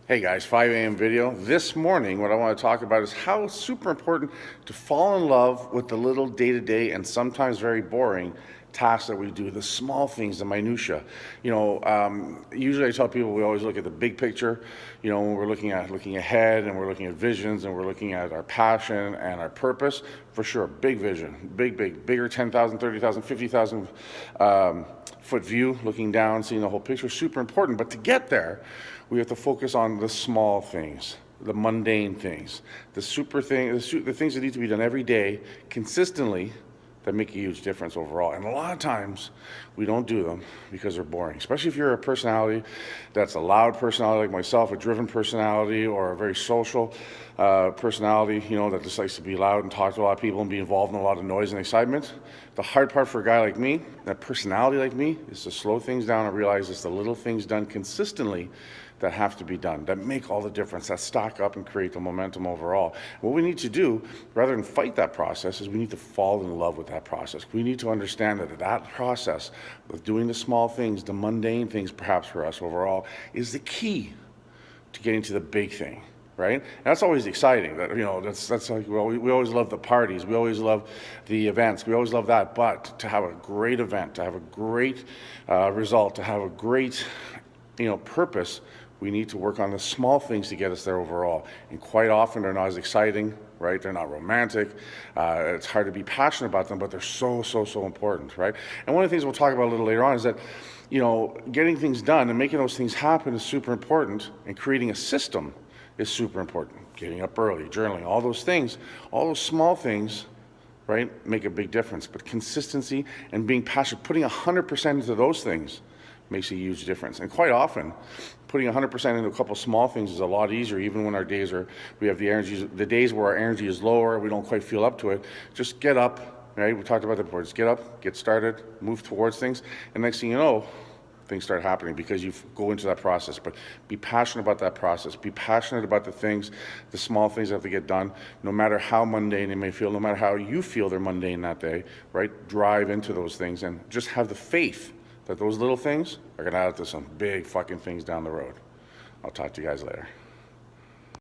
Hey guys, 5 a.m. video. This morning, what I want to talk about is how it's super important to fall in love with the little day-to-day and sometimes very boring tasks that we do, the small things, the minutia. Usually I tell people we always look at the big picture. When we're looking ahead and we're looking at visions and we're looking at our passion and our purpose. For sure, big vision, bigger 10,000, 30,000, 50,000 foot view, looking down, seeing the whole picture, super important. But to get there, we have to focus on the small things, the mundane things, the things that need to be done every day consistently that make a huge difference overall. And a lot of times we don't do them because they're boring, especially if you're a personality that's a loud personality like myself, a driven personality, or a very social personality, that just likes to be loud and talk to a lot of people and be involved in a lot of noise and excitement. The hard part for a guy like me, that personality like me, is to slow things down and realize it's the little things done consistently that have to be done, that make all the difference, that stack up and create the momentum overall. What we need to do, rather than fight that process, is we need to fall in love with that process. We need to understand that process of doing the small things, the mundane things perhaps for us overall, is the key to getting to the big thing. Right? And that's always exciting. That's like we always love the parties. We always love the events. We always love that. But to have a great event, to have a great result, to have a great purpose, we need to work on the small things to get us there overall. And quite often they're not as exciting, right? They're not romantic. It's hard to be passionate about them, but they're so important, right? And one of the things we'll talk about a little later on is that, getting things done and making those things happen is super important, and creating a system is super important. Getting up early, journaling, all those things, all those small things, right, make a big difference. But consistency and being passionate, putting 100% into those things makes a huge difference. And quite often, putting 100% into a couple small things is a lot easier, even when we have the days where our energy is lower, we don't quite feel up to it. Just get up, right? We talked about that before. Just get up, get started, move towards things, and next thing you know, things start happening because you go into that process. But be passionate about that process. Be passionate about the small things that have to get done, no matter how mundane they may feel, no matter how you feel they're mundane that day, right? Drive into those things and just have the faith that those little things are going to add up to some big fucking things down the road. I'll talk to you guys later.